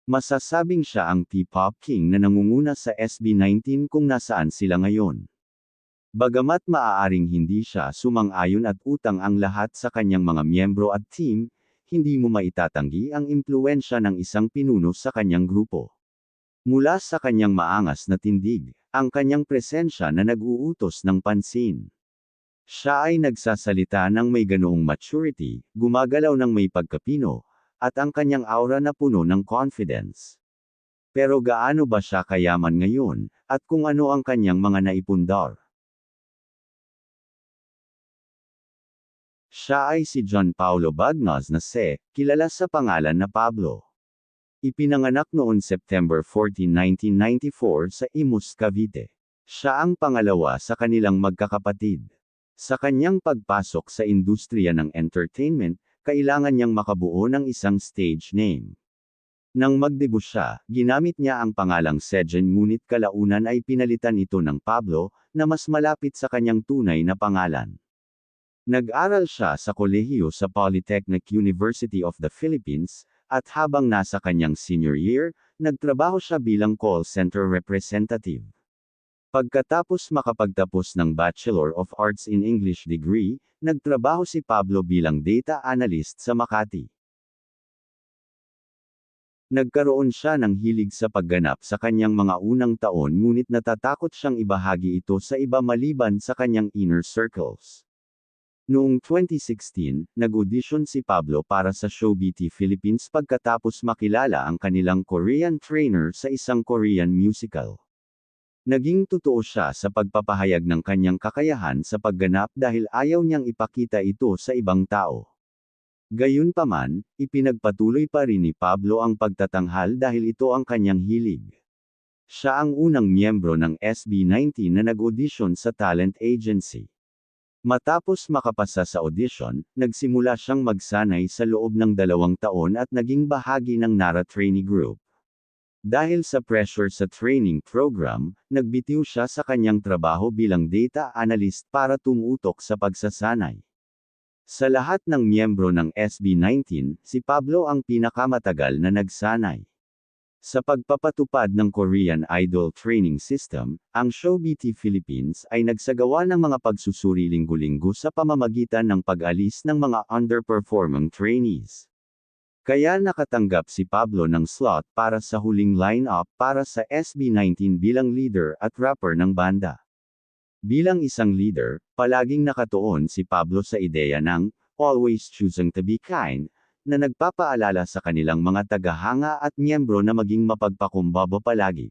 Masasabing siya ang P-pop king na nangunguna sa SB19 kung nasaan sila ngayon. Bagamat maaaring hindi siya sumang-ayon at utang ang lahat sa kanyang mga miyembro at team, hindi mo maitatanggi ang impluwensya ng isang pinuno sa kanyang grupo. Mula sa kanyang maangas na tindig, ang kanyang presensya na nag-uutos ng pansin. Siya ay nagsasalita ng may ganoong maturity, gumagalaw ng may pagkapino, at ang kanyang aura na puno ng confidence. Pero gaano ba siya kayaman ngayon, at kung ano ang kanyang mga naipundar? Siya ay si John Paulo Bagnos na kilala sa pangalan na Pablo. Ipinanganak noon September 14, 1994 sa Imus, Cavite. Siya ang pangalawa sa kanilang magkakapatid. Sa kanyang pagpasok sa industriya ng entertainment, kailangan niyang makabuo ng isang stage name. Nang magdebut siya, ginamit niya ang pangalang Sejen ngunit kalaunan ay pinalitan ito ng Pablo, na mas malapit sa kanyang tunay na pangalan. Nag-aral siya sa kolehiyo sa Polytechnic University of the Philippines, at habang nasa kanyang senior year, nagtrabaho siya bilang call center representative. Pagkatapos makapagtapos ng Bachelor of Arts in English degree, nagtrabaho si Pablo bilang data analyst sa Makati. Nagkaroon siya ng hilig sa pagganap sa kanyang mga unang taon ngunit natatakot siyang ibahagi ito sa iba maliban sa kanyang inner circles. Noong 2016, nag-audition si Pablo para sa Showbiz Philippines pagkatapos makilala ang kanilang Korean trainer sa isang Korean musical. Naging totoo siya sa pagpapahayag ng kanyang kakayahan sa pagganap dahil ayaw niyang ipakita ito sa ibang tao. Gayunpaman, ipinagpatuloy pa rin ni Pablo ang pagtatanghal dahil ito ang kanyang hilig. Siya ang unang miyembro ng SB19 na nag-audition sa talent agency. Matapos makapasa sa audition, nagsimula siyang magsanay sa loob ng 2 taon at naging bahagi ng Nara Trainee Group. Dahil sa pressure sa training program, nagbitiw siya sa kanyang trabaho bilang data analyst para tumutok sa pagsasanay. Sa lahat ng miyembro ng SB19, si Pablo ang pinakamatagal na nagsanay. Sa pagpapatupad ng Korean Idol Training System, ang Showbiz Philippines ay nagsagawa ng mga pagsusuri linggo-linggo sa pamamagitan ng pag-alis ng mga underperforming trainees. Kaya nakatanggap si Pablo ng slot para sa huling line-up para sa SB19 bilang leader at rapper ng banda. Bilang isang leader, palaging nakatuon si Pablo sa ideya ng always choosing to be kind, na nagpapaalala sa kanilang mga tagahanga at miyembro na maging mapagpakumbaba palagi.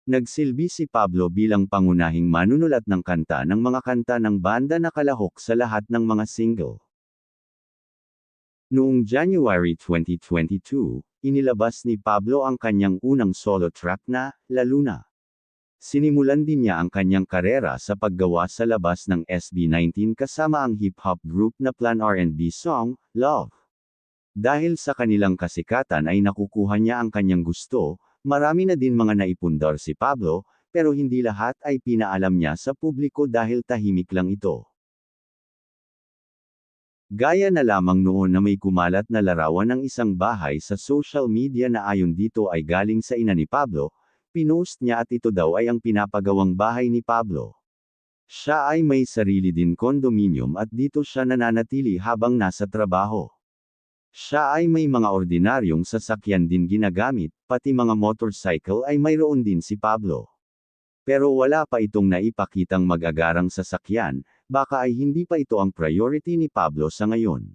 Nagsilbi si Pablo bilang pangunahing manunulat ng kanta ng mga kanta ng banda na kalahok sa lahat ng mga single. Noong January 2022, inilabas ni Pablo ang kanyang unang solo track na La Luna. Sinimulan din niya ang kanyang karera sa paggawa sa labas ng SB19 kasama ang hip-hop group na Plan R&B song, Love. Dahil sa kanilang kasikatan ay nakukuha niya ang kanyang gusto, marami na din mga naipundar si Pablo, pero hindi lahat ay pinaalam niya sa publiko dahil tahimik lang ito. Gaya na lamang noon na may kumalat na larawan ng isang bahay sa social media na ayon dito ay galing sa ina ni Pablo, pinost niya at ito daw ay ang pinapagawang bahay ni Pablo. Siya ay may sarili din condominium at dito siya nananatili habang nasa trabaho. Siya ay may mga ordinaryong sasakyan din ginagamit, pati mga motorcycle ay mayroon din si Pablo. Pero wala pa itong naipakitang mag-agarang sasakyan, baka ay hindi pa ito ang priority ni Pablo sa ngayon.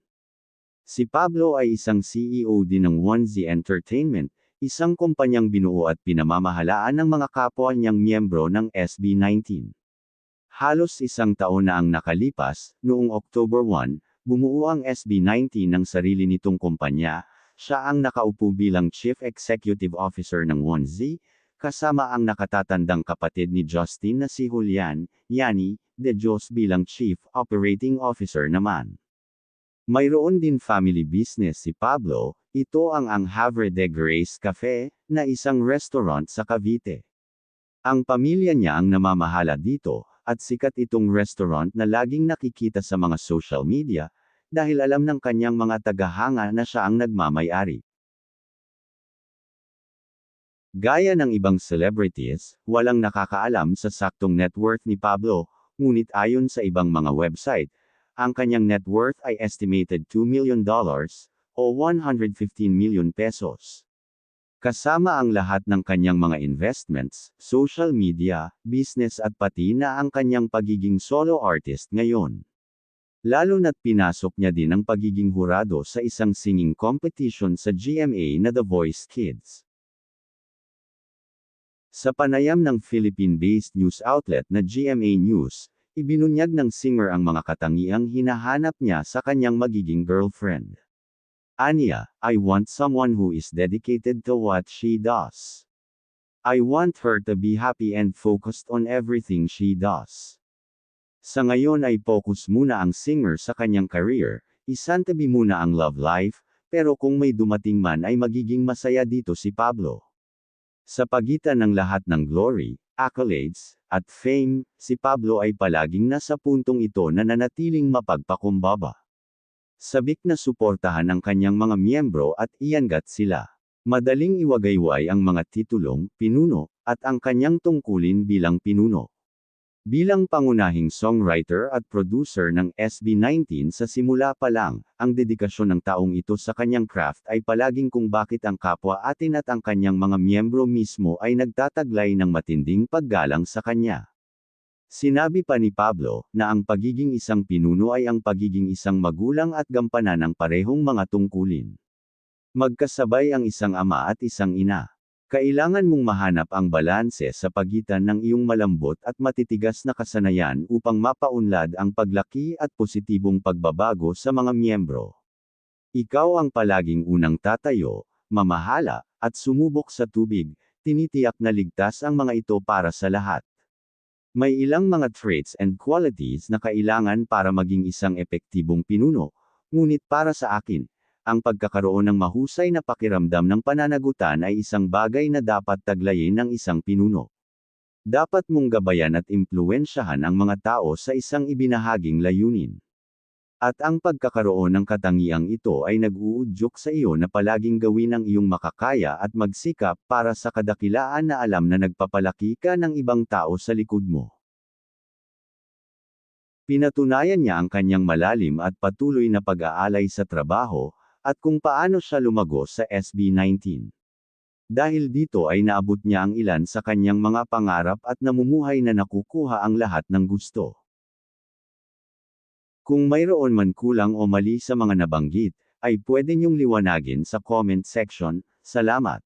Si Pablo ay isang CEO din ng 1Z Entertainment, isang kumpanyang binuo at pinamamahalaan ng mga kapwa niyang miyembro ng SB19. Halos 1 taon na ang nakalipas, noong October 1, bumuo ang SB19 ng sarili nitong kumpanya, siya ang nakaupo bilang Chief Executive Officer ng 1Z, kasama ang nakatatandang kapatid ni Justin na si Julian, Yani, de Dios bilang Chief Operating Officer naman. Mayroon din family business si Pablo, ito ang Havre de Grace Cafe, na isang restaurant sa Cavite. Ang pamilya niya ang namamahala dito, at sikat itong restaurant na laging nakikita sa mga social media, dahil alam ng kanyang mga tagahanga na siya ang nagmamay-ari. Gaya ng ibang celebrities, walang nakakaalam sa saktong net worth ni Pablo, ngunit ayon sa ibang mga website, ang kanyang net worth ay estimated $2 million, o 115 million pesos. Kasama ang lahat ng kanyang mga investments, social media, business at pati na ang kanyang pagiging solo artist ngayon. Lalo na't pinasok niya din ang pagiging hurado sa isang singing competition sa GMA na The Voice Kids. Sa panayam ng Philippine-based news outlet na GMA News, ibinunyag ng singer ang mga katangiang hinahanap niya sa kanyang magiging girlfriend. Aniya, "I want someone who is dedicated to what she does. I want her to be happy and focused on everything she does." Sa ngayon ay focus muna ang singer sa kanyang career, isantabi muna ang love life, pero kung may dumating man ay magiging masaya dito si Pablo. Sa pagitan ng lahat ng glory, accolades, at fame, si Pablo ay palaging nasa puntong ito na nanatiling mapagpakumbaba. Sabik na suportahan ang kanyang mga miyembro at iangat sila. Madaling iwagayway ang mga titulong, pinuno, at ang kanyang tungkulin bilang pinuno. Bilang pangunahing songwriter at producer ng SB19 sa simula pa lang, ang dedikasyon ng taong ito sa kanyang craft ay palaging kung bakit ang kapwa-atin at ang kanyang mga miyembro mismo ay nagtataglay ng matinding paggalang sa kanya. Sinabi pa ni Pablo, na ang pagiging isang pinuno ay ang pagiging isang magulang at gampanan ng parehong mga tungkulin. Magkasabay ang isang ama at isang ina. Kailangan mong mahanap ang balanse sa pagitan ng iyong malambot at matitigas na kasanayan upang mapaunlad ang paglaki at positibong pagbabago sa mga miyembro. Ikaw ang palaging unang tatayo, mamahala, at sumubok sa tubig, tinitiyak na ligtas ang mga ito para sa lahat. May ilang mga traits and qualities na kailangan para maging isang epektibong pinuno, ngunit para sa akin, ang pagkakaroon ng mahusay na pakiramdam ng pananagutan ay isang bagay na dapat taglayin ng isang pinuno. Dapat mong gabayan at impluwensyahan ang mga tao sa isang ibinahaging layunin. At ang pagkakaroon ng katangiang ito ay nag-uudyok sa iyo na palaging gawin ang iyong makakaya at magsikap para sa kadakilaan na alam na nagpapalaki ka ng ibang tao sa likod mo. Pinatunayan niya ang kanyang malalim at patuloy na pag-aalay sa trabaho, at kung paano siya lumago sa SB19. Dahil dito ay naabot niya ang ilan sa kanyang mga pangarap at namumuhay na nakukuha ang lahat ng gusto. Kung mayroon man kulang o mali sa mga nabanggit, ay pwede niyong liwanagin sa comment section. Salamat.